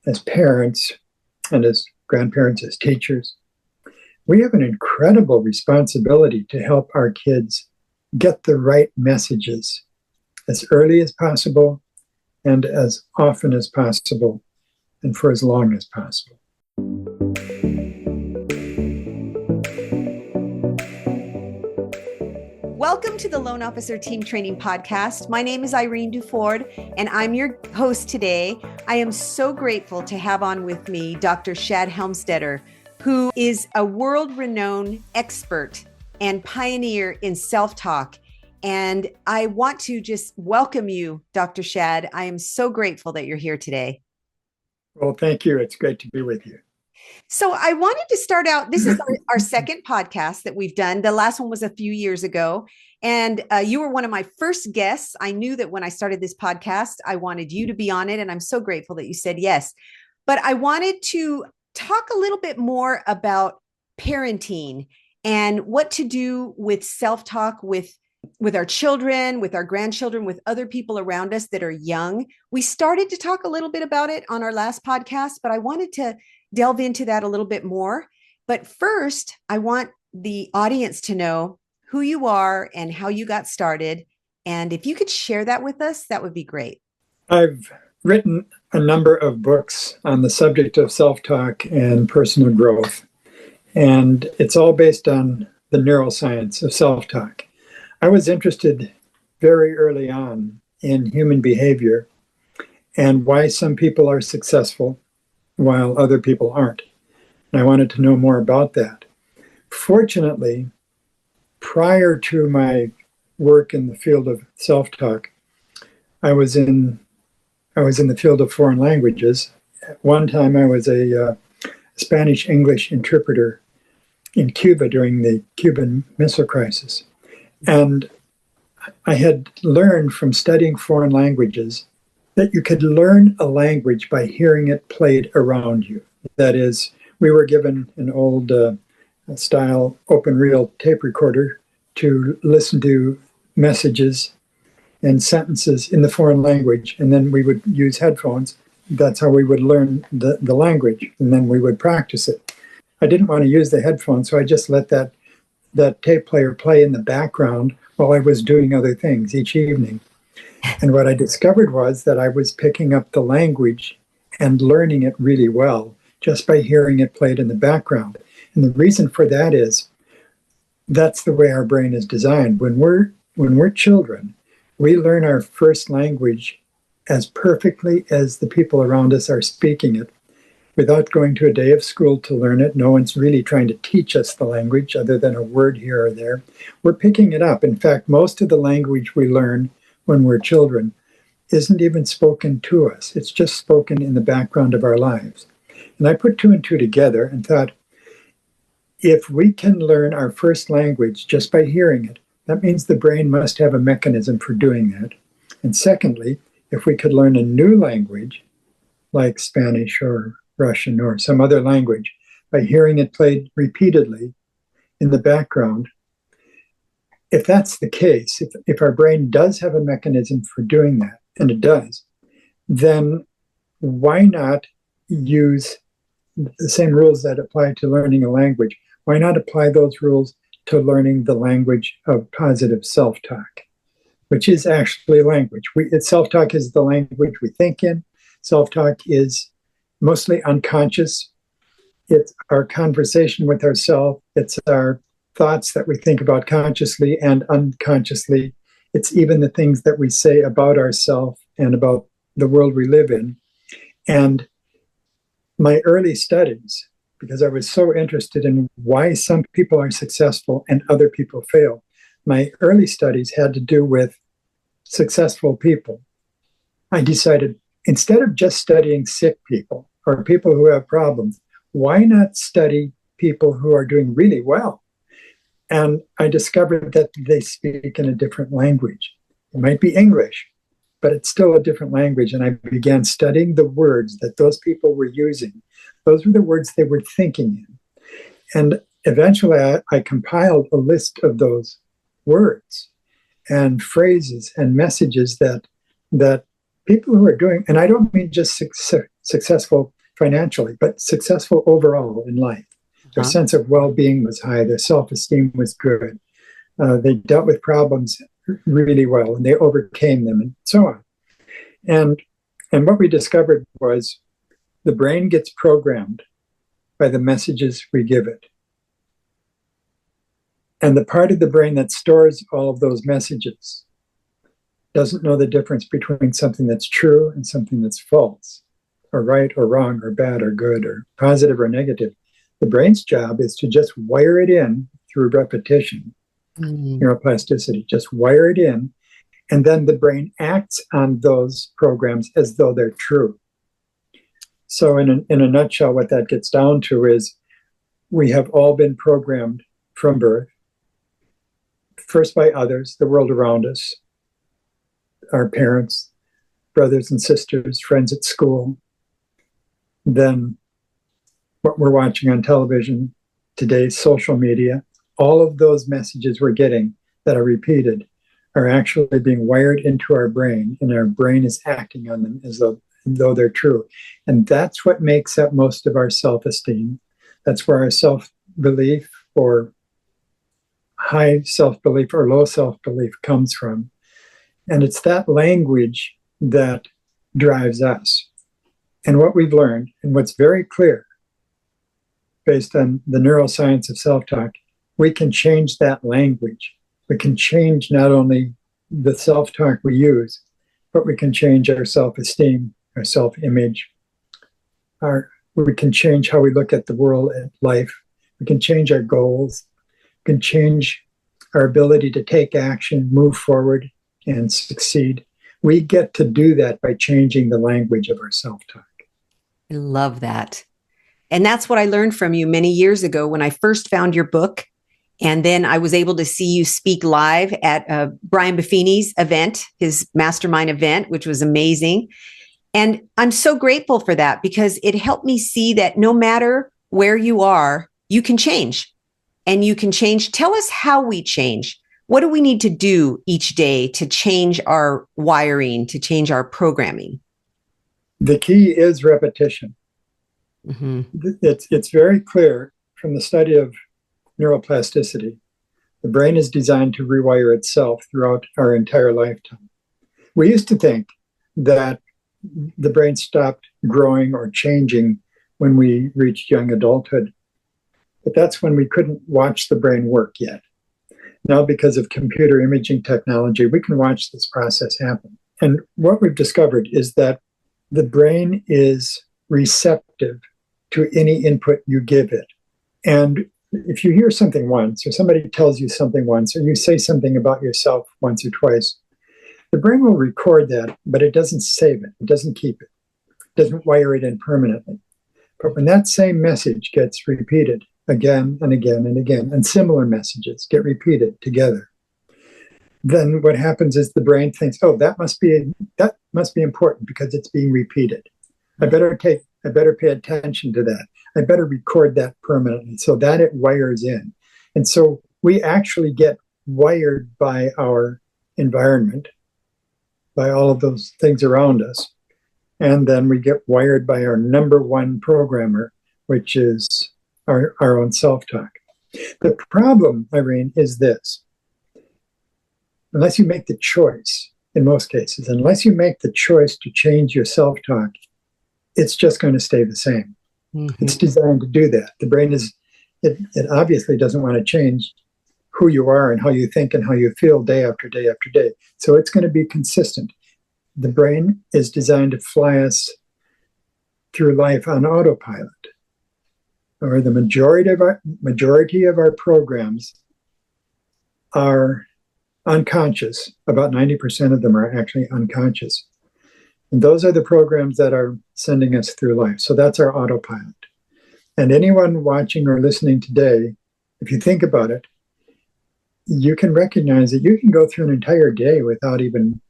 as parents and as grandparents, as teachers, we have an incredible responsibility to help our kids get the right messages as early as possible and as often as possible and for as long as possible. Welcome to the Loan Officer Team Training Podcast. My name is Irene Duford, and I'm your host today. I am so grateful to have on with me Dr. Shad Helmstetter, who is a world-renowned expert and pioneer in self-talk. And I want to just welcome you, Dr. Shad. I am so grateful that you're here today. Well, thank you. It's great to be with you. So I wanted to start out, this is our second podcast that we've done. The last one was a few years ago. And you were one of my first guests. I knew that when I started this podcast, I wanted you to be on it. And I'm so grateful that you said yes. But I wanted to talk a little bit more about parenting and what to do with self-talk with our children, with our grandchildren, with other people around us that are young. We started to talk a little bit about it on our last podcast, but I wanted to delve into that a little bit more. But first, I want the audience to know who you are and how you got started. And if you could share that with us, that would be great. I've written a number of books on the subject of self-talk and personal growth. And it's all based on the neuroscience of self-talk. I was interested very early on in human behavior and why some people are successful while other people aren't. And I wanted to know more about that. Fortunately, prior to my work in the field of self-talk, I was in the field of foreign languages. At one time, I was a Spanish-English interpreter in Cuba during the Cuban Missile Crisis. And I had learned from studying foreign languages that you could learn a language by hearing it played around you. That is, we were given an old style open reel tape recorder to listen to messages and sentences in the foreign language, and then we would use headphones. That's how we would learn the language, and then we would practice it. I didn't want to use the headphones, so I just let that tape player play in the background while I was doing other things each evening. And what I discovered was that I was picking up the language and learning it really well just by hearing it played in the background. And the reason for that is that's the way our brain is designed. When we're children, we learn our first language as perfectly as the people around us are speaking it without going to a day of school to learn it. No one's really trying to teach us the language other than a word here or there. We're picking it up. In fact, most of the language we learn when we're children isn't even spoken to us. It's just spoken in the background of our lives. And I put two and two together and thought, if we can learn our first language just by hearing it, that means the brain must have a mechanism for doing that. And secondly, if we could learn a new language, like Spanish or Russian or some other language, by hearing it played repeatedly in the background, if that's the case, if our brain does have a mechanism for doing that, and it does, then why not use the same rules that apply to learning a language? Why not apply those rules to learning the language of positive self-talk, which is actually language. Self-talk is the language we think in. Self-talk is mostly unconscious. It's our conversation with ourselves. It's our thoughts that we think about consciously and unconsciously. It's even the things that we say about ourselves and about the world we live in. And my early studies, because I was so interested in why some people are successful and other people fail, my early studies had to do with successful people. I decided, instead of just studying sick people or people who have problems, why not study people who are doing really well? And I discovered that they speak in a different language. It might be English, but it's still a different language. And I began studying the words that those people were using. Those were the words they were thinking in. And eventually I compiled a list of those words and phrases and messages that people who are doing, and I don't mean just successful financially, but successful overall in life. Their sense of well-being was high. Their self-esteem was good. They dealt with problems really well, and they overcame them, and so on. And what we discovered was the brain gets programmed by the messages we give it. And the part of the brain that stores all of those messages doesn't know the difference between something that's true and something that's false, or right or wrong, or bad or good, or positive or negative. The brain's job is to just wire it in through repetition, neuroplasticity, just wire it in, and then the brain acts on those programs as though they're true. So in a nutshell, what that gets down to is we have all been programmed from birth, first by others, the world around us, our parents, brothers and sisters, friends at school, then what we're watching on television, today's social media. All of those messages we're getting that are repeated are actually being wired into our brain, and our brain is acting on them as though they're true. And that's what makes up most of our self-esteem. That's where our self-belief, or high self-belief or low self-belief, comes from. And it's that language that drives us. And what we've learned, and what's very clear, based on the neuroscience of self-talk, we can change that language. We can change not only the self-talk we use, but we can change our self-esteem, our self-image. We can change how we look at the world and life. We can change our goals. We can change our ability to take action, move forward, and succeed. We get to do that by changing the language of our self-talk. I love that. And that's what I learned from you many years ago when I first found your book. And then I was able to see you speak live at Brian Buffini's event, his mastermind event, which was amazing. And I'm so grateful for that, because it helped me see that no matter where you are, you can change. And you can change. Tell us how we change. What do we need to do each day to change our wiring, to change our programming? The key is repetition. It's very clear from the study of neuroplasticity. The brain is designed to rewire itself throughout our entire lifetime. We used to think that the brain stopped growing or changing when we reached young adulthood, but that's when we couldn't watch the brain work yet. Now, because of computer imaging technology, we can watch this process happen. And what we've discovered is that the brain is receptive to any input you give it. And if you hear something once, or somebody tells you something once, or you say something about yourself once or twice, the brain will record that, but it doesn't save it. It doesn't keep it. It doesn't wire it in permanently. But when that same message gets repeated again and again and again, and similar messages get repeated together, then what happens is the brain thinks, oh, that must be important because it's being repeated. I better pay attention to that. I better record that permanently so that it wires in. And so we actually get wired by our environment, by all of those things around us. And then we get wired by our number one programmer, which is our own self-talk. The problem, Irene, is this. Unless you make the choice, in most cases, unless you make the choice to change your self-talk, it's just going to stay the same. It's designed to do that. The brain it obviously doesn't want to change who you are and how you think and how you feel day after day after day. So it's going to be consistent. The brain is designed to fly us through life on autopilot, or the majority of our programs are unconscious. About 90% of them are actually unconscious. And those are the programs that are sending us through life. So that's our autopilot. And anyone watching or listening today, if you think about it, you can recognize that you can go through an entire day without even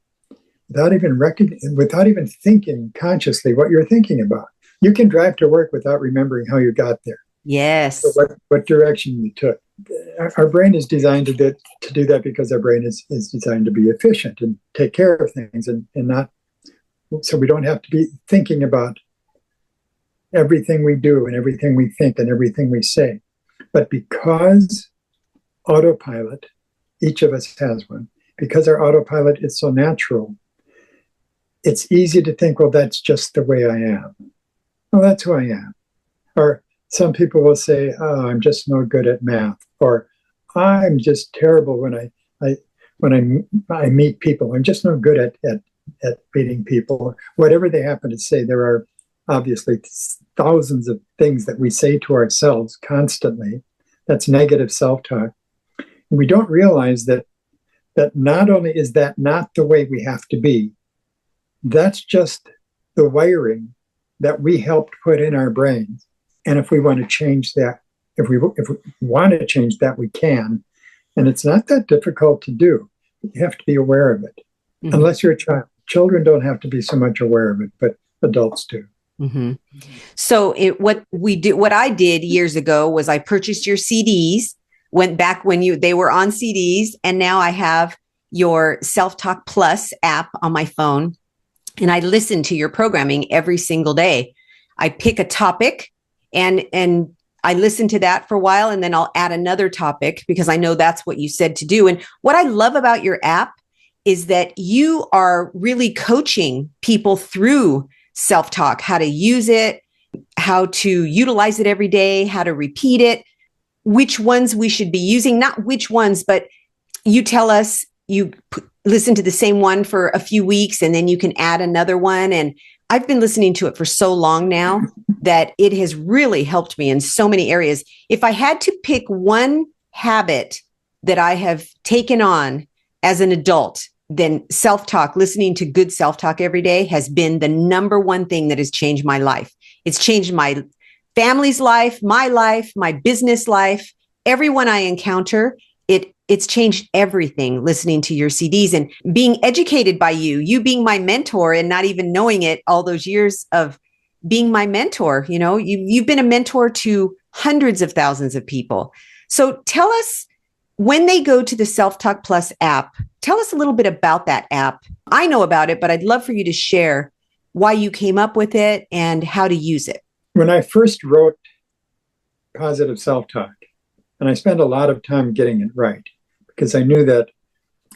thinking consciously what you're thinking about. You can drive to work without remembering how you got there. Yes. So what direction you took. Our brain is designed to do that because our brain is designed to be efficient and take care of things and not, so we don't have to be thinking about everything we do and everything we think and everything we say. But because autopilot, each of us has one, because our autopilot is so natural, it's easy to think, well, that's just the way I am. Well, that's who I am. Or some people will say, oh, I'm just no good at math. Or I'm just terrible when I meet people. I'm just no good at meeting people. Whatever they happen to say, there are obviously thousands of things that we say to ourselves constantly. That's negative self-talk. And we don't realize that not only is that not the way we have to be, that's just the wiring that we helped put in our brains. And if we want to change that, if we want to change that, we can. And it's not that difficult to do. You have to be aware of it. Mm-hmm. Unless you're a child. Children don't have to be so much aware of it, but adults do. Mm-hmm. So what I did years ago was I purchased your CDs, went back when they were on CDs, and now I have your Self-Talk Plus app on my phone, and I listen to your programming every single day. I pick a topic and I listen to that for a while, and then I'll add another topic because I know that's what you said to do. And what I love about your app is that you are really coaching people through self-talk, how to use it, how to utilize it every day, how to repeat it, which ones we should be using, not which ones, but you tell us you listen to the same one for a few weeks and then you can add another one. And I've been listening to it for so long now that it has really helped me in so many areas. If I had to pick one habit that I have taken on as an adult, then self-talk, listening to good self-talk every day has been the number one thing that has changed my life. It's changed my family's life, my business life, everyone I encounter. It's changed everything listening to your CDs and being educated by you being my mentor and not even knowing it, all those years of being my mentor. You know, you've been a mentor to hundreds of thousands of people. So tell us, when they go to the Self-Talk Plus app, tell us a little bit about that app. I know about it, but I'd love for you to share why you came up with it and how to use it. When I first wrote Positive Self-Talk, and I spent a lot of time getting it right, because I knew that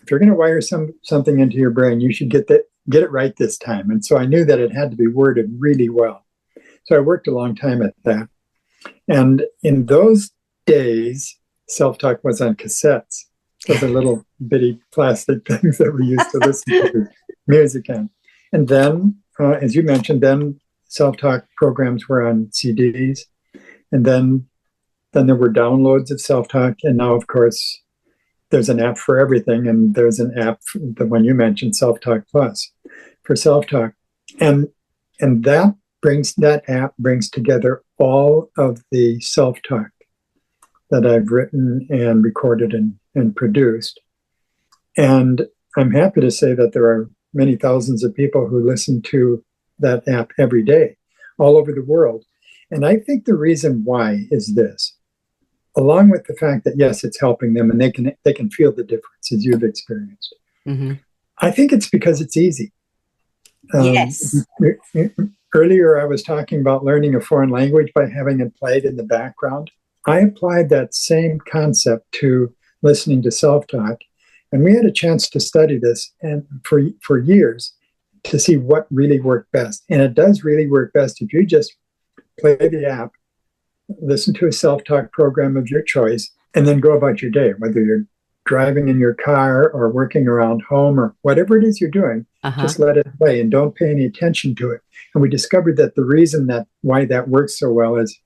if you're going to wire something into your brain, you should get it right this time. And so I knew that it had to be worded really well. So I worked a long time at that. And in those days, self-talk was on cassettes. Those are little bitty plastic things that we used to listen to music on. And then, as you mentioned, then self-talk programs were on CDs. And then there were downloads of self-talk. And now, of course, there's an app for everything. And there's an app, the one you mentioned, Self-Talk Plus, for self-talk. And that app brings together all of the self-talk that I've written and recorded and produced. And I'm happy to say that there are many thousands of people who listen to that app every day, all over the world. And I think the reason why is this, along with the fact that, yes, it's helping them and they can feel the difference as you've experienced. Mm-hmm. I think it's because it's easy. Yes. Earlier, I was talking about learning a foreign language by having it played in the background. I applied that same concept to listening to self-talk, and we had a chance to study this and for years to see what really worked best. And it does really work best if you just play the app, listen to a self-talk program of your choice, and then go about your day, whether you're driving in your car or working around home or whatever it is you're doing. Just let it play and don't pay any attention to it. And we discovered that the reason why that works so well is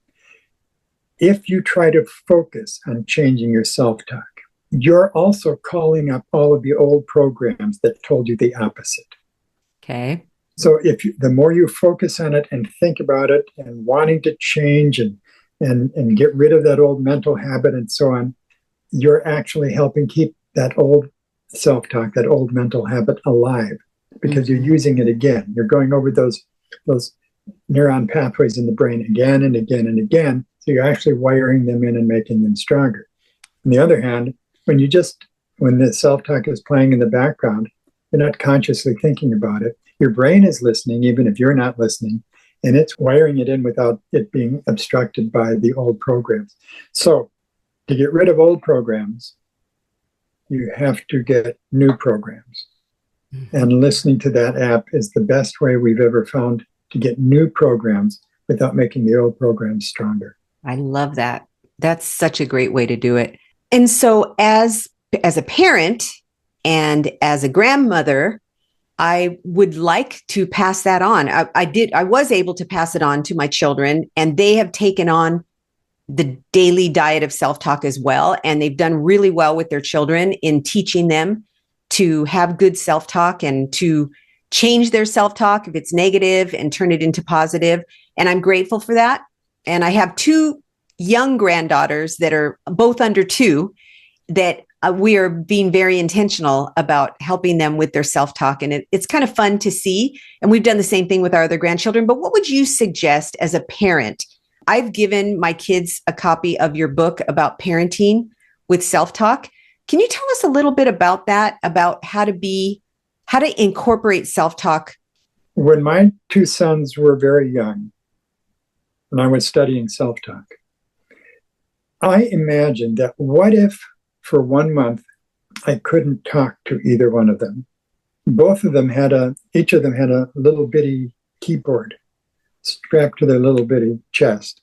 if you try to focus on changing your self-talk, you're also calling up all of the old programs that told you the opposite. Okay. So the more you focus on it and think about it and wanting to change and get rid of that old mental habit and so on, you're actually helping keep that old self-talk, that old mental habit alive, because you're using it again. You're going over those neuron pathways in the brain again and again and again. So you're actually wiring them in and making them stronger. On the other hand, when the self-talk is playing in the background, you're not consciously thinking about it. Your brain is listening, even if you're not listening, and it's wiring it in without it being obstructed by the old programs. So to get rid of old programs, you have to get new programs. And listening to that app is the best way we've ever found to get new programs without making the old programs stronger. I love that. That's such a great way to do it. And so as a parent and as a grandmother, I would like to pass that on. I was able to pass it on to my children, and they have taken on the daily diet of self-talk as well. And they've done really well with their children in teaching them to have good self-talk and to change their self-talk if it's negative and turn it into positive. And I'm grateful for that. And I have two young granddaughters that are both under 2 that we are being very intentional about helping them with their self-talk. And it's kind of fun to see. And we've done the same thing with our other grandchildren. But what would you suggest as a parent? I've given my kids a copy of your book about parenting with self-talk. Can you tell us a little bit about that, about how to incorporate self-talk? When my 2 sons were very young, and I was studying self-talk, I imagined that what if for 1 month I couldn't talk to either one of them? Each of them had a little bitty keyboard strapped to their little bitty chest.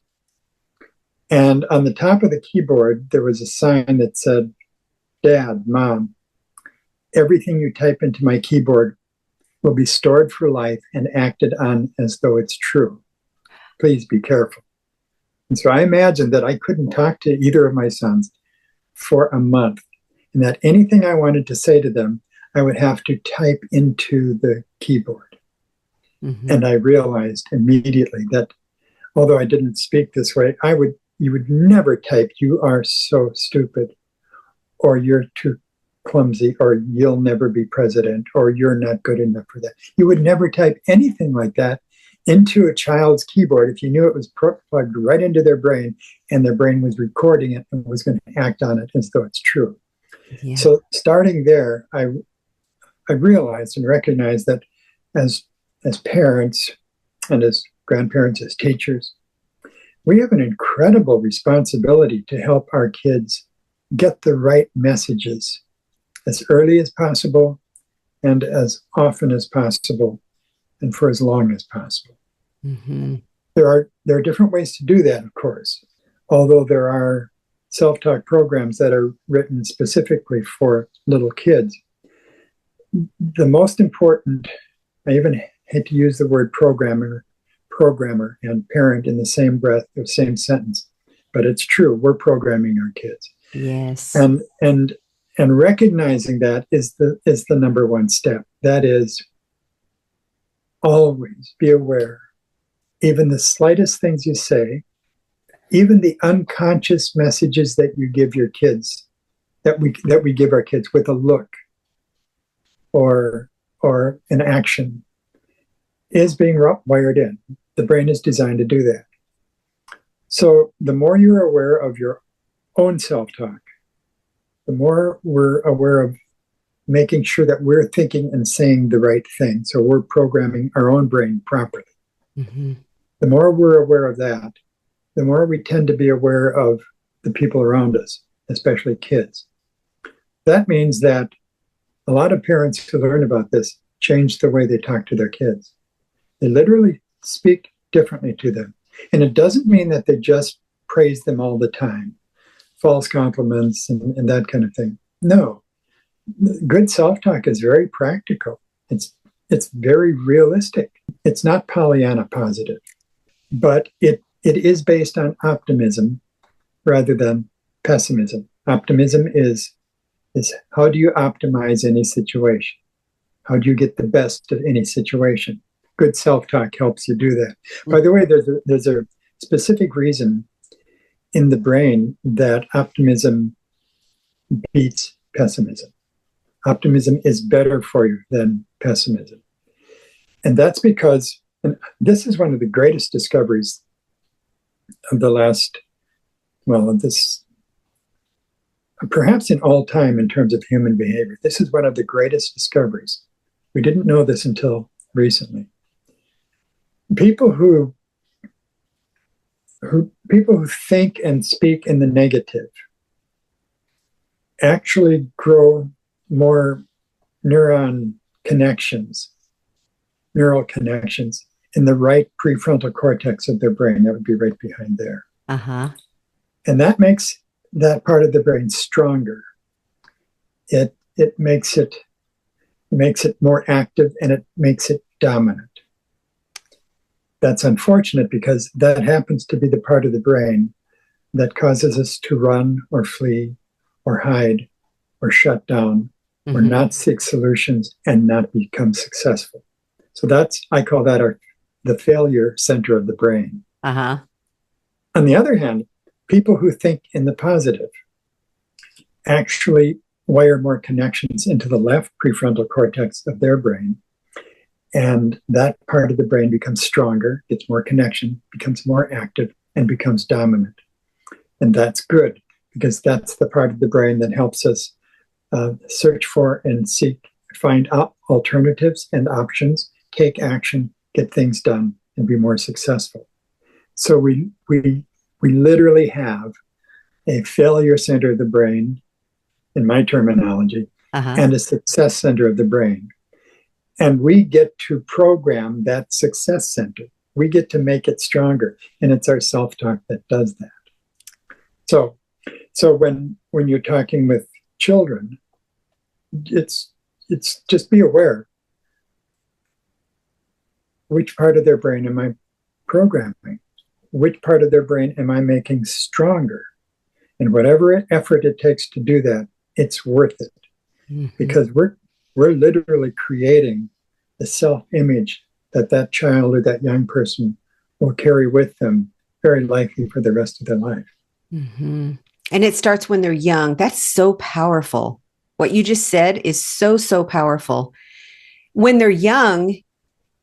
And on the top of the keyboard, there was a sign that said, "Dad, Mom, everything you type into my keyboard will be stored for life and acted on as though it's true. Please be careful." And so I imagined that I couldn't talk to either of my sons for a month, and that anything I wanted to say to them, I would have to type into the keyboard. Mm-hmm. And I realized immediately that although I didn't speak this way, you would never type, "You are so stupid," or "You're too clumsy," or "You'll never be president," or "You're not good enough for that." You would never type anything like that into a child's keyboard if you knew it was plugged right into their brain and their brain was recording it and was going to act on it as though it's true. Yeah. So starting there, I realized and recognized that as parents and as grandparents, as teachers, we have an incredible responsibility to help our kids get the right messages as early as possible and as often as possible and for as long as possible. Mm-hmm. There are different ways to do that, of course, although there are self-talk programs that are written specifically for little kids. The most important, I even hate to use the word programmer and parent in the same breath or same sentence, but it's true. We're programming our kids. Yes. And recognizing that is the number one step. That is, always be aware. Even the slightest things you say, even the unconscious messages that you give your kids, that we give our kids with a look or an action, is being wired in. The brain is designed to do that. So the more you're aware of your own self-talk, the more we're aware of making sure that we're thinking and saying the right thing. So we're programming our own brain properly. Mm-hmm. The more we're aware of that, the more we tend to be aware of the people around us, especially kids. That means that a lot of parents who learn about this change the way they talk to their kids. They literally speak differently to them. And it doesn't mean that they just praise them all the time, false compliments and that kind of thing. No. Good self-talk is very practical. It's very realistic. It's not Pollyanna positive, but it is based on optimism rather than pessimism. Optimism is how do you optimize any situation? How do you get the best of any situation? Good self-talk helps you do that. By the way, there's a specific reason in the brain that optimism beats pessimism. Optimism is better for you than pessimism. And that's because, and this is one of the greatest discoveries of the last, perhaps in all time in terms of human behavior. This is one of the greatest discoveries. We didn't know this until recently. people who people who think and speak in the negative actually grow more neural connections in the right prefrontal cortex of their brain. That would be right behind there. Uh-huh. And that makes that part of the brain stronger. It makes it more active, and it makes it dominant. That's unfortunate because that happens to be the part of the brain that causes us to run or flee or hide or shut down or not seek solutions and not become successful. So I call that the failure center of the brain. Uh-huh. On the other hand, people who think in the positive actually wire more connections into the left prefrontal cortex of their brain. And that part of the brain becomes stronger, gets more connection, becomes more active, and becomes dominant. And that's good, because that's the part of the brain that helps us search for and find alternatives and options, take action, get things done, and be more successful. So we literally have a failure center of the brain, in my terminology, and a success center of the brain. And we get to program that success center. We get to make it stronger. And it's our self-talk that does that. So when you're talking with children, it's just be aware. Which part of their brain am I programming? Which part of their brain am I making stronger? And whatever effort it takes to do that, it's worth it. Because we're literally creating the self-image that child or that young person will carry with them, very likely for the rest of their life. And it starts when they're young. That's so powerful. What you just said is so, so powerful. When they're young,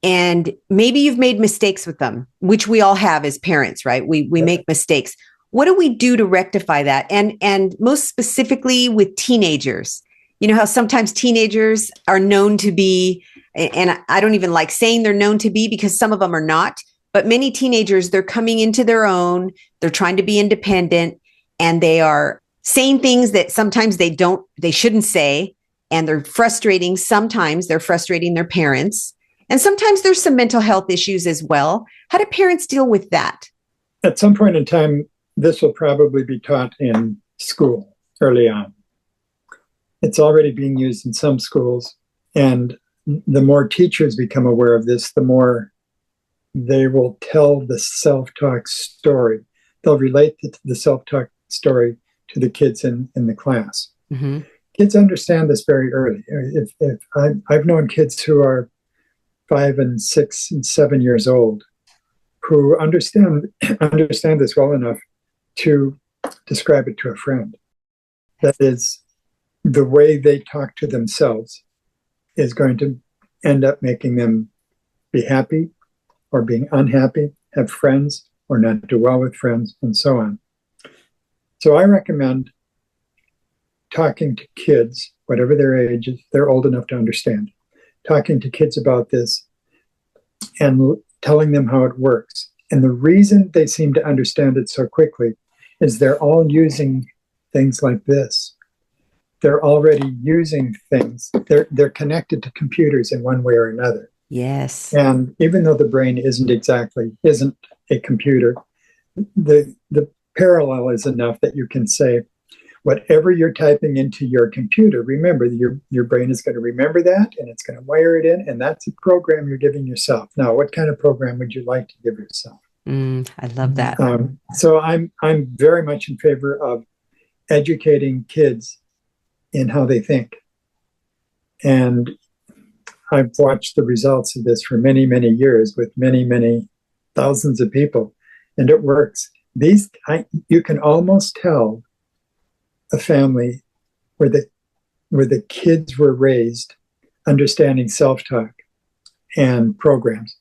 and maybe you've made mistakes with them, which we all have as parents, right? We make mistakes. What do we do to rectify that? And most specifically with teenagers, you know how sometimes teenagers are known to be, and I don't even like saying they're known to be because some of them are not, but many teenagers, they're coming into their own, they're trying to be independent, and they are saying things that sometimes they shouldn't say, and sometimes they're frustrating their parents. And sometimes there's some mental health issues as well. How do parents deal with that? At some point in time, this will probably be taught in school early on. It's already being used in some schools. And the more teachers become aware of this, the more they will tell the self-talk story. They'll relate the self-talk story to the kids in the class. Kids understand this very early. If I've known kids who are 5 and 6 and 7 years old who understand this well enough to describe it to a friend. That is, the way they talk to themselves is going to end up making them be happy or being unhappy, have friends or not do well with friends, and so on. So I recommend talking to kids, whatever their age is, they're old enough to understand, talking to kids about this and telling them how it works. And the reason they seem to understand it so quickly is they're all using things like this. They're already using things. They're connected to computers in one way or another. Yes. And even though the brain isn't a computer, the parallel is enough that you can say, whatever you're typing into your computer, remember, your brain is going to remember that, and it's going to wire it in, and that's a program you're giving yourself. Now, what kind of program would you like to give yourself? I love that. So I'm very much in favor of educating kids in how they think. And I've watched the results of this for many, many years with many, many thousands of people, and it works. You can almost tell a family where the kids were raised understanding self-talk and programs.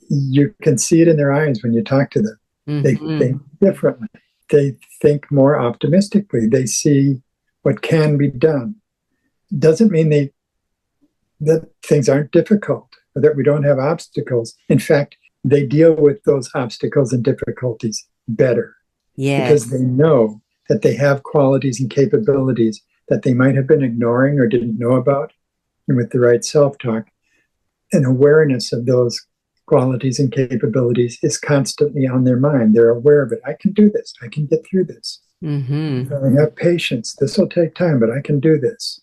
You can see it in their eyes when you talk to them. They think differently. They think more optimistically. They see what can be done. Doesn't mean that things aren't difficult. or that we don't have obstacles. In fact, they deal with those obstacles and difficulties better because they know that they have qualities and capabilities that they might have been ignoring or didn't know about. And with the right self-talk, an awareness of those qualities and capabilities is constantly on their mind. They're aware of it. I can do this. I can get through this. I have patience. This will take time, but I can do this.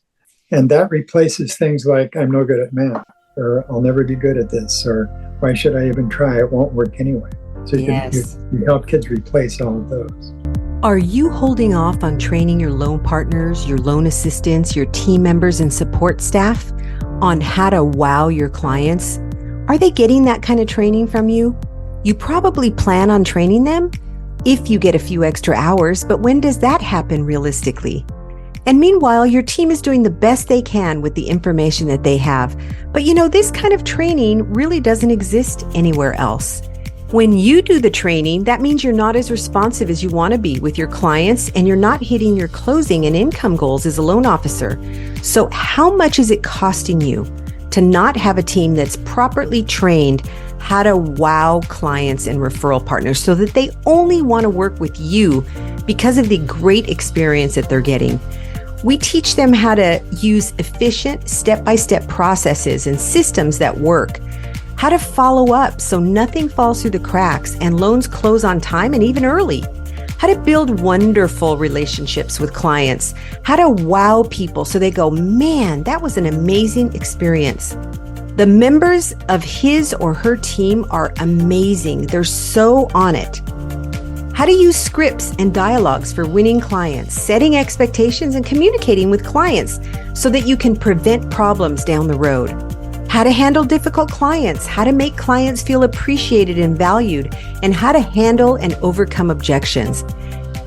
And that replaces things like, I'm no good at math, or I'll never be good at this, or why should I even try? It won't work anyway. So you help kids replace all of those. Are you holding off on training your loan partners, your loan assistants, your team members and support staff on how to wow your clients? Are they getting that kind of training from you? You probably plan on training them if you get a few extra hours, but when does that happen realistically? And meanwhile, your team is doing the best they can with the information that they have. But this kind of training really doesn't exist anywhere else. When you do the training, that means you're not as responsive as you want to be with your clients, and you're not hitting your closing and income goals as a loan officer. So how much is it costing you to not have a team that's properly trained how to wow clients and referral partners so that they only want to work with you because of the great experience that they're getting? We teach them how to use efficient step-by-step processes and systems that work, how to follow up so nothing falls through the cracks and loans close on time and even early, how to build wonderful relationships with clients, how to wow people so they go, man, that was an amazing experience. The members of his or her team are amazing. They're so on it. How to use scripts and dialogues for winning clients, setting expectations and communicating with clients so that you can prevent problems down the road. How to handle difficult clients, how to make clients feel appreciated and valued, and how to handle and overcome objections.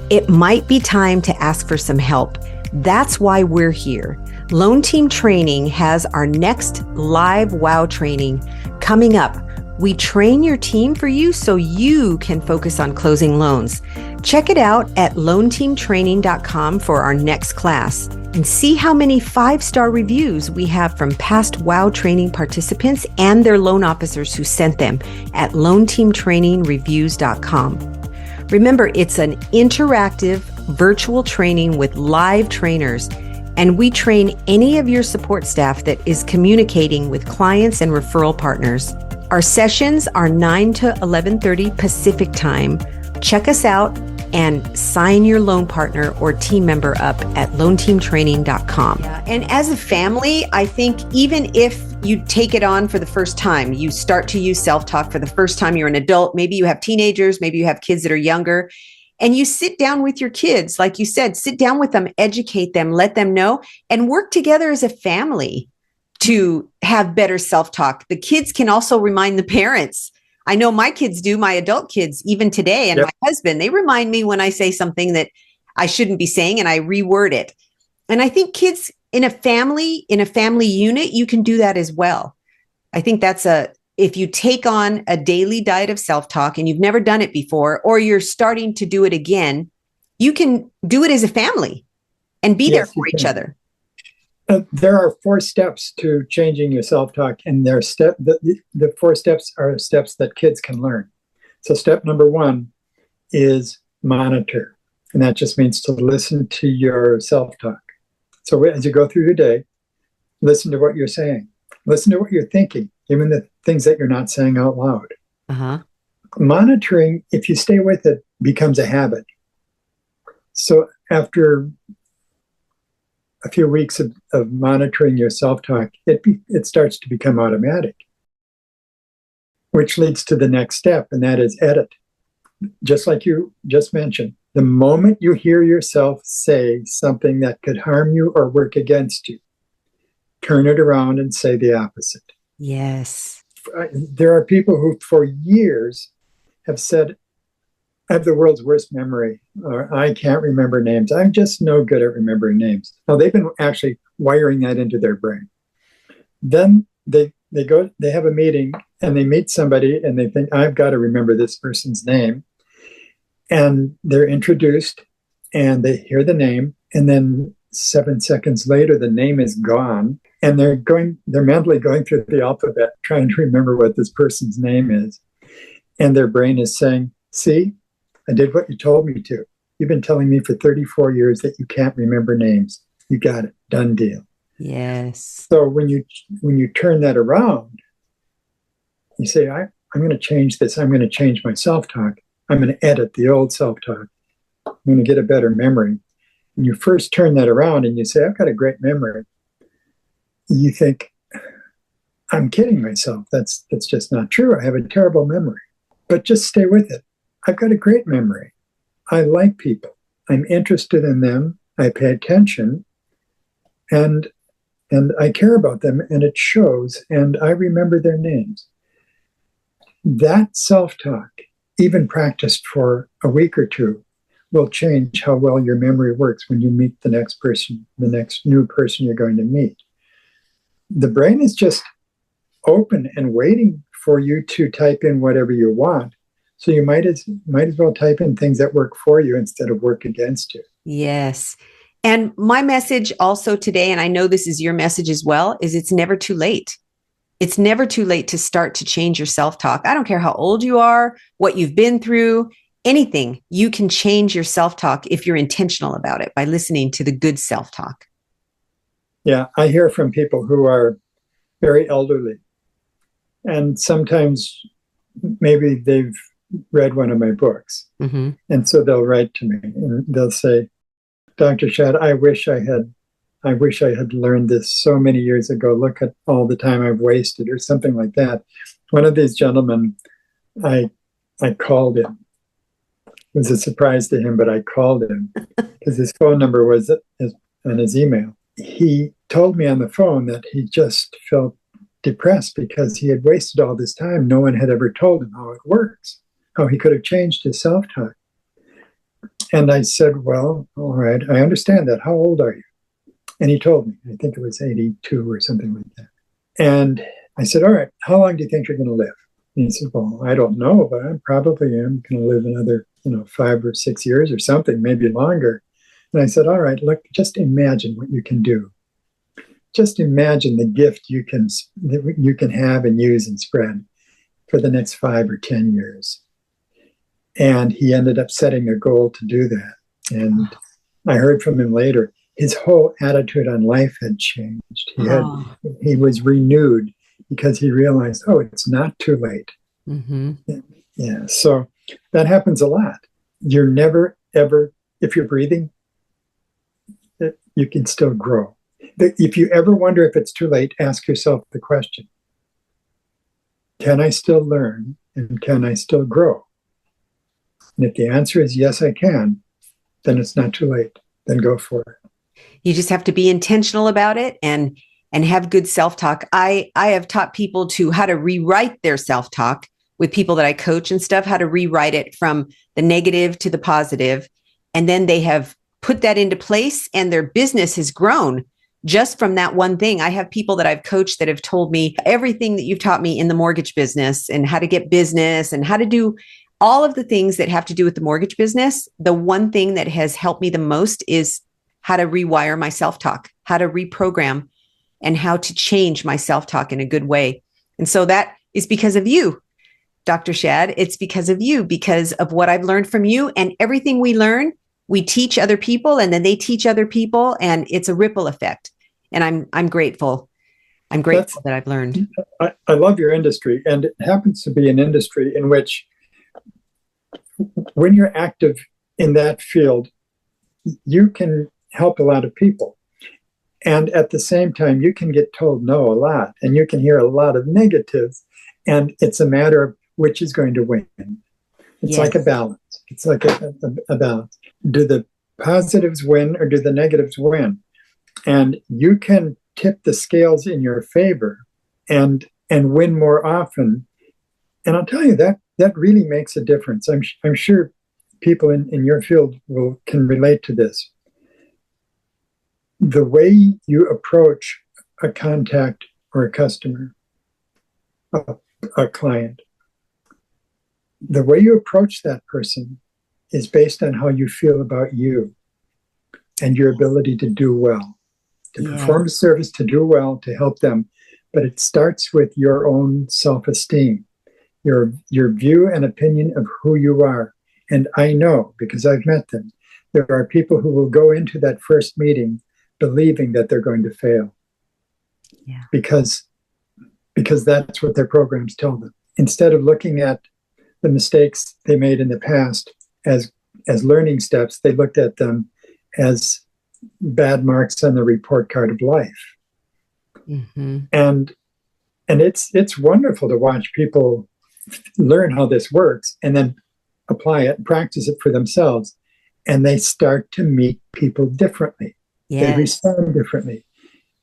It might be time to ask for some help. That's why we're here. Loan Team Training has our next live WOW training coming up. We train your team for you so you can focus on closing loans. Check it out at loanteamtraining.com for our next class and see how many 5-star reviews we have from past WOW training participants and their loan officers who sent them at loanteamtrainingreviews.com. Remember, it's an interactive virtual training with live trainers, and we train any of your support staff that is communicating with clients and referral partners. Our sessions are 9 to 11:30 Pacific time. Check us out and sign your loan partner or team member up at loanteamtraining.com. And as a family, I think even if you take it on for the first time, you start to use self-talk for the first time, you're an adult, maybe you have teenagers, maybe you have kids that are younger, and you sit down with your kids, like you said, sit down with them, educate them, let them know, and work together as a family to have better self-talk. The kids can also remind the parents. I know my kids do, my adult kids, even today, and my husband, they remind me when I say something that I shouldn't be saying, and I reword it. And I think kids in a family unit, you can do that as well. I think if you take on a daily diet of self-talk and you've never done it before, or you're starting to do it again, you can do it as a family and be there for each other. There are 4 steps to changing your self-talk, and the 4 steps are steps that kids can learn. So step number 1 is monitor, and that just means to listen to your self-talk. So as you go through your day, listen to what you're saying. Listen to what you're thinking, even the things that you're not saying out loud. Monitoring, if you stay with it, becomes a habit. So after a few weeks of monitoring your self-talk, it starts to become automatic, which leads to the next step, and that is edit. Just like you just mentioned, the moment you hear yourself say something that could harm you or work against you, turn it around and say the opposite. Yes. There are people who for years have said, I have the world's worst memory, or I can't remember names. I'm just no good at remembering names. Now, they've been actually wiring that into their brain. Then they have a meeting and they meet somebody and they think, I've got to remember this person's name. And they're introduced and they hear the name. And then 7 seconds later, the name is gone, and they're mentally going through the alphabet, trying to remember what this person's name is. And their brain is saying, see, I did what you told me to. You've been telling me for 34 years that you can't remember names. You got it. Done deal. Yes. So when you turn that around, you say, I'm going to change this. I'm going to change my self-talk. I'm going to edit the old self-talk. I'm going to get a better memory. And you first turn that around and you say, I've got a great memory. You think, I'm kidding myself. That's just not true. I have a terrible memory. But just stay with it. I've got a great memory. I like people. I'm interested in them. I pay attention. And I care about them, and it shows, and I remember their names. That self-talk, even practiced for a week or two, will change how well your memory works when you meet the next person, the next new person you're going to meet. The brain is just open and waiting for you to type in whatever you want. So you might as well type in things that work for you instead of work against you. Yes. And my message also today, and I know this is your message as well, is it's never too late. It's never too late to start to change your self-talk. I don't care how old you are, what you've been through, anything. You can change your self-talk if you're intentional about it by listening to the good self-talk. Yeah, I hear from people who are very elderly. And sometimes maybe they've read one of my books. Mm-hmm. And so they'll write to me and they'll say, Dr. Shad, I wish I had learned this so many years ago. Look at all the time I've wasted, or something like that. One of these gentlemen, I called him. It was a surprise to him, but I called him because his phone number was on his email. He told me on the phone that he just felt depressed because he had wasted all this time. No one had ever told him how it works, how he could have changed his self-talk. And I said, well, all right, I understand that. How old are you? And he told me, I think it was 82 or something like that. And I said, all right, how long do you think you're going to live? And he said, well, I don't know, but I probably am going to live another, 5 or 6 years or something, maybe longer. And I said, all right, look, just imagine what you can do. Just imagine the gift you can have and use and spread for the next 5 or 10 years. And he ended up setting a goal to do that. And I heard from him later, his whole attitude on life had changed. He was renewed because he realized, it's not too late. Mm-hmm. Yeah, so that happens a lot. You're never, ever, if you're breathing, you can still grow. If you ever wonder if it's too late, ask yourself the question, can I still learn and can I still grow? And if the answer is yes, I can, then it's not too late. Then go for it. You just have to be intentional about it and have good self-talk. I have taught people how to rewrite their self-talk with people that I coach and stuff, how to rewrite it from the negative to the positive. And then they have put that into place and their business has grown just from that one thing. I have people that I've coached that have told me everything that you've taught me in the mortgage business and how to get business and how to do all of the things that have to do with the mortgage business. The one thing that has helped me the most is how to rewire my self-talk, how to reprogram, and how to change my self-talk in a good way. And so that is because of you, Dr. Shad. It's because of you, because of what I've learned from you, and everything we learn, we teach other people and then they teach other people, and it's a ripple effect. And I'm grateful. I'm grateful that I've learned. I love your industry, and it happens to be an industry in which when you're active in that field, you can help a lot of people. And at the same time, you can get told no a lot, and you can hear a lot of negatives, and it's a matter of which is going to win. It's like a balance. It's like a balance. Do the positives win or do the negatives win? And you can tip the scales in your favor and win more often. And I'll tell you that really makes a difference. I'm sure people in your field can relate to this. The way you approach a contact or a customer, a client, the way you approach that person is based on how you feel about you. and your ability to do well, to perform a service, to do well, to help them. But it starts with your own self-esteem, your view and opinion of who you are. And I know, because I've met them, there are people who will go into that first meeting believing that they're going to fail. Yeah. Because that's what their programs tell them. Instead of looking at the mistakes they made in the past as learning steps, they looked at them as bad marks on the report card of life. Mm-hmm. And it's wonderful to watch people learn how this works and then apply it and practice it for themselves. And they start to meet people differently. Yes. They respond differently.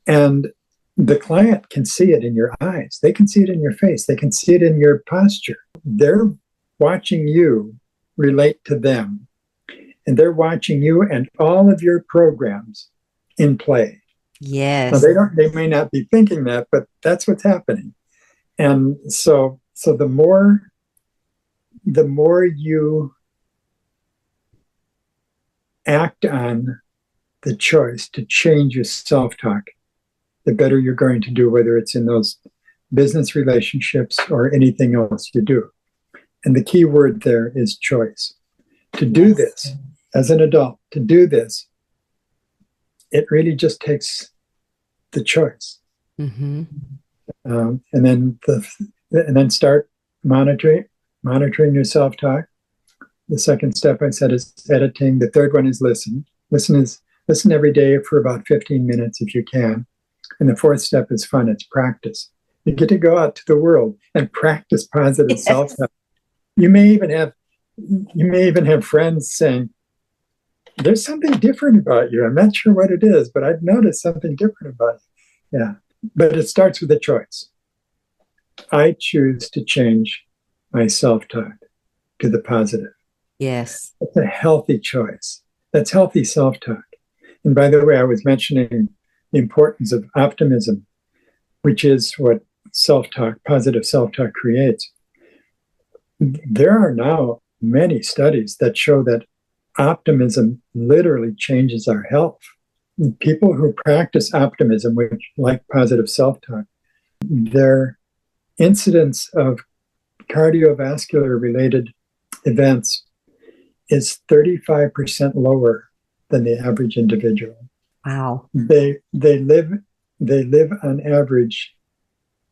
And the client can see it in your eyes. They can see it in your face. They can see it in your posture. They're watching you relate to them. And they're watching you and all of your programs in play. Yes. Now they may not be thinking that, but that's what's happening. And so the more you act on the choice to change your self-talk, the better you're going to do, whether it's in those business relationships or anything else you do. And the key word there is choice. To do this as an adult, to do this, it really just takes the choice. Mm-hmm. And then start monitoring your self-talk. The second step I said is editing. The third one is listen. Listen every day for about 15 minutes if you can. And the fourth step is fun. It's practice. You get to go out to the world and practice positive self-talk. You may even have friends saying, "There's something different about you. I'm not sure what it is, but I've noticed something different about you." Yeah. But it starts with a choice. I choose to change my self-talk to the positive. Yes. It's a healthy choice. That's healthy self-talk. And by the way, I was mentioning the importance of optimism, which is what self-talk, positive self-talk creates. There are now many studies that show that optimism literally changes our health. People who practice optimism, which like positive self-talk, their incidence of cardiovascular related events is 35% lower than the average individual. Wow. They live on average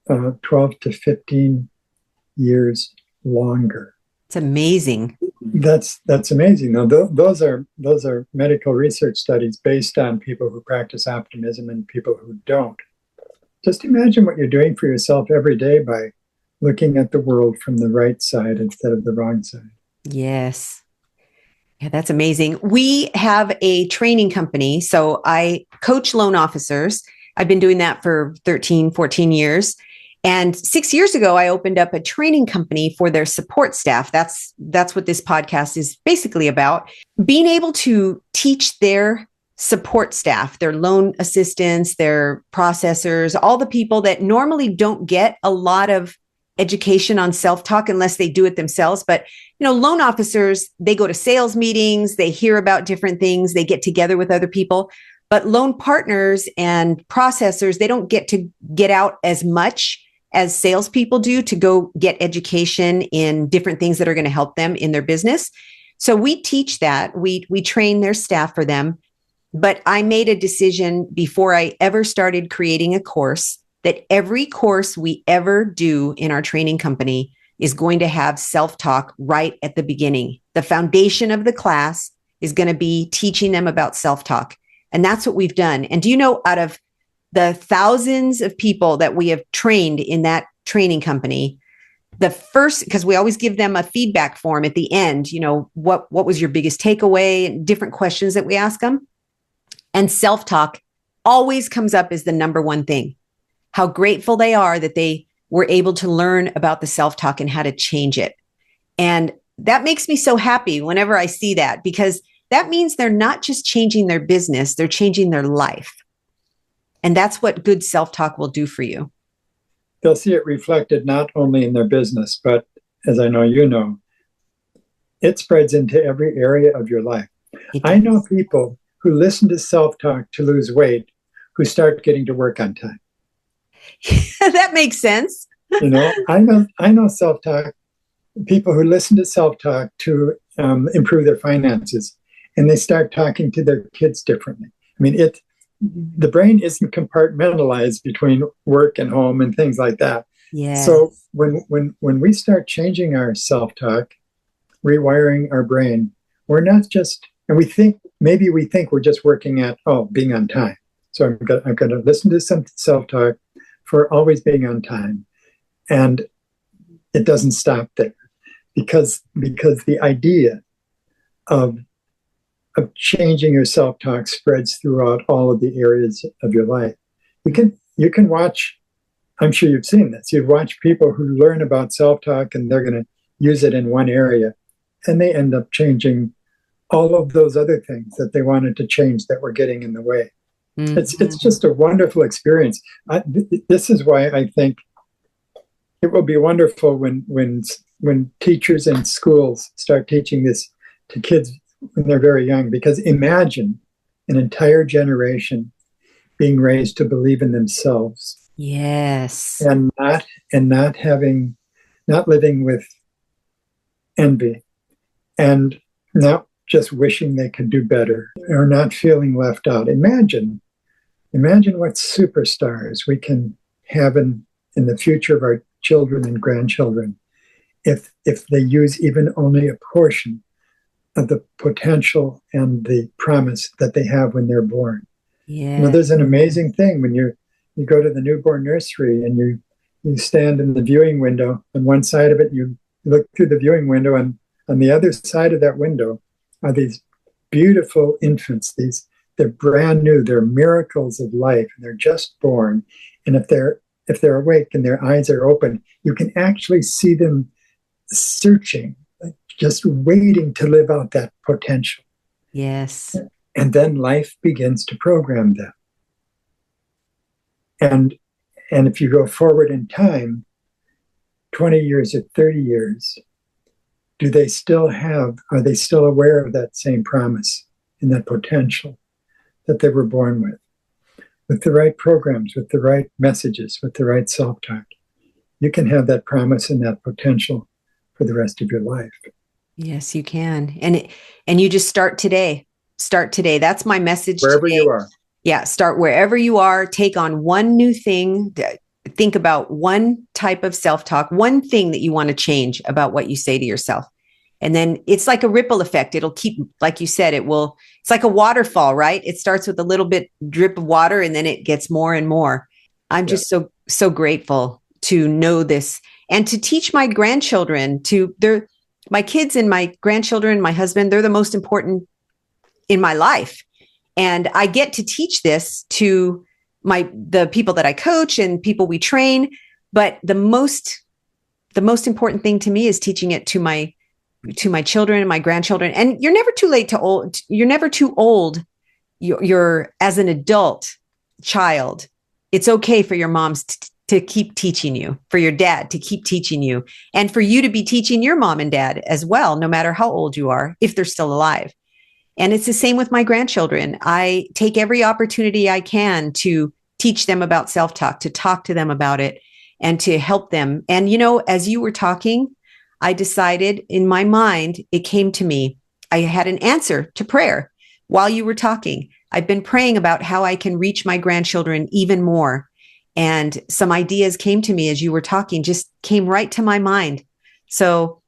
12 to 15 years longer. It's amazing. That's amazing. Now, those are medical research studies based on people who practice optimism and people who don't. Just imagine what you're doing for yourself every day by looking at the world from the right side instead of the wrong side. Yes. Yeah, that's amazing. We have a training company. So I coach loan officers. I've been doing that for 13, 14 years. And 6 years ago, I opened up a training company for their support staff. That's what this podcast is basically about. Being able to teach their support staff, their loan assistants, their processors, all the people that normally don't get a lot of education on self-talk unless they do it themselves. But, loan officers, they go to sales meetings, they hear about different things, they get together with other people. But loan partners and processors, they don't get to get out as much as salespeople do to go get education in different things that are going to help them in their business. So we teach that. We train their staff for them. But I made a decision before I ever started creating a course that every course we ever do in our training company is going to have self-talk right at the beginning. The foundation of the class is going to be teaching them about self-talk. And that's what we've done. And do you know, out of the thousands of people that we have trained in that training company, the first, because we always give them a feedback form at the end, what was your biggest takeaway, and different questions that we ask them. And self-talk always comes up as the number one thing. How grateful they are that they were able to learn about the self-talk and how to change it. And that makes me so happy whenever I see that, because that means they're not just changing their business, they're changing their life. And that's what good self-talk will do for you. They'll see it reflected not only in their business, but as I know you know, it spreads into every area of your life. I know people who listen to self-talk to lose weight who start getting to work on time. That makes sense. I know self-talk people who listen to self-talk to improve their finances, and they start talking to their kids differently. I mean, the brain isn't compartmentalized between work and home and things like that. Yeah. So when we start changing our self-talk, rewiring our brain, we're not just, and we think we're just working at being on time. So I'm going to listen to some self-talk for always being on time, and it doesn't stop there, because the idea of changing your self-talk spreads throughout all of the areas of your life. You can watch, I'm sure you've seen this, you've watched people who learn about self-talk and they're going to use it in one area, and they end up changing all of those other things that they wanted to change that were getting in the way. Mm-hmm. It's just a wonderful experience. This is why I think it will be wonderful when teachers and schools start teaching this to kids when they're very young, because imagine an entire generation being raised to believe in themselves. Yes. And not living with envy, and not just wishing they could do better, or not feeling left out. Imagine what superstars we can have in the future of our children and grandchildren if they use even only a portion of the potential and the promise that they have when they're born. Yeah. There's an amazing thing when you go to the newborn nursery and you stand in the viewing window. On one side of it, you look through the viewing window, and on the other side of that window are these beautiful infants. They're brand new. They're miracles of life, and they're just born. And if they're awake and their eyes are open, you can actually see them searching, just waiting to live out that potential. Yes. And then life begins to program them. And if you go forward in time, 20 years or 30 years, are they still aware of that same promise and that potential that they were born with? With the right programs, with the right messages, with the right self-talk, you can have that promise and that potential for the rest of your life. Yes, you can. And you just start today. Start today. That's my message. Wherever today. You are. Yeah. Start wherever you are. Take on one new thing. Think about one type of self-talk, one thing that you want to change about what you say to yourself. And then it's like a ripple effect. It'll keep, like you said, it's like a waterfall, right? It starts with a little bit drip of water, and then it gets more and more. I'm just so grateful to know this and to teach my grandchildren my kids and my grandchildren, my husband, they're the most important in my life. And I get to teach this to the people that I coach and people we train. But the most important thing to me is teaching it to my children and my grandchildren. And you're never too old. You're never too old. You're as an adult child. It's okay for your moms to keep teaching you, for your dad to keep teaching you, and for you to be teaching your mom and dad as well, no matter how old you are, if they're still alive. And it's the same with my grandchildren. I take every opportunity I can to teach them about self-talk, to talk to them about it, and to help them. And, as you were talking, I decided in my mind, it came to me, I had an answer to prayer while you were talking. I've been praying about how I can reach my grandchildren even more. And some ideas came to me as you were talking, just came right to my mind. So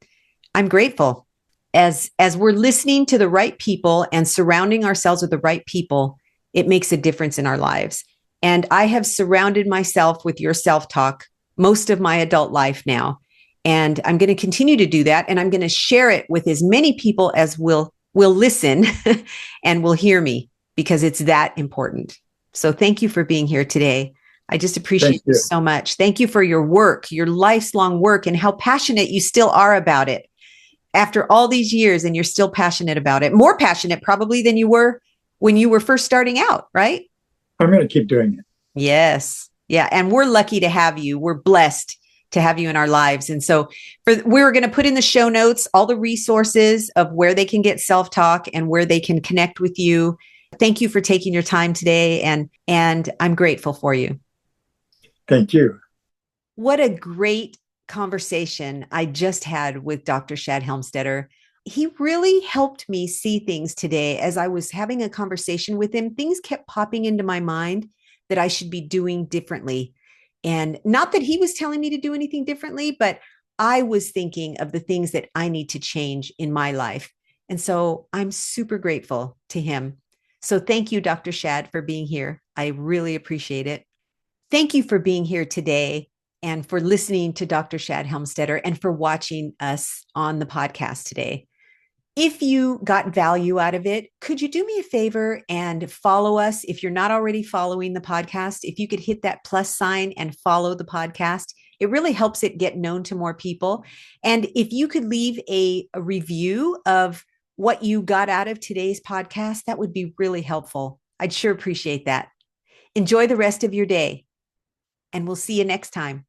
I'm grateful. As we're listening to the right people and surrounding ourselves with the right people, it makes a difference in our lives. And I have surrounded myself with your self-talk most of my adult life now. And I'm going to continue to do that. And I'm going to share it with as many people as will listen and will hear me, because it's that important. So thank you for being here today. I just appreciate you so much. Thank you for your work, your lifelong work, and how passionate you still are about it. After all these years, and you're still passionate about it, more passionate probably than you were when you were first starting out, right? I'm going to keep doing it. Yes. Yeah. And we're lucky to have you. We're blessed to have you in our lives. And so we're going to put in the show notes all the resources of where they can get self-talk and where they can connect with you Thank you for taking your time today, and I'm grateful for you. Thank you. What a great conversation I just had with Dr. Shad Helmstetter. He really helped me see things today as I was having a conversation with him. Things kept popping into my mind that I should be doing differently. And not that he was telling me to do anything differently, but I was thinking of the things that I need to change in my life. And so I'm super grateful to him. So thank you, Dr. Shad, for being here. I really appreciate it. Thank you for being here today and for listening to Dr. Shad Helmstetter and for watching us on the podcast today. If you got value out of it, could you do me a favor and follow us? If you're not already following the podcast, if you could hit that plus sign and follow the podcast, it really helps it get known to more people. And if you could leave a review of what you got out of today's podcast, that would be really helpful. I'd sure appreciate that. Enjoy the rest of your day, and we'll see you next time.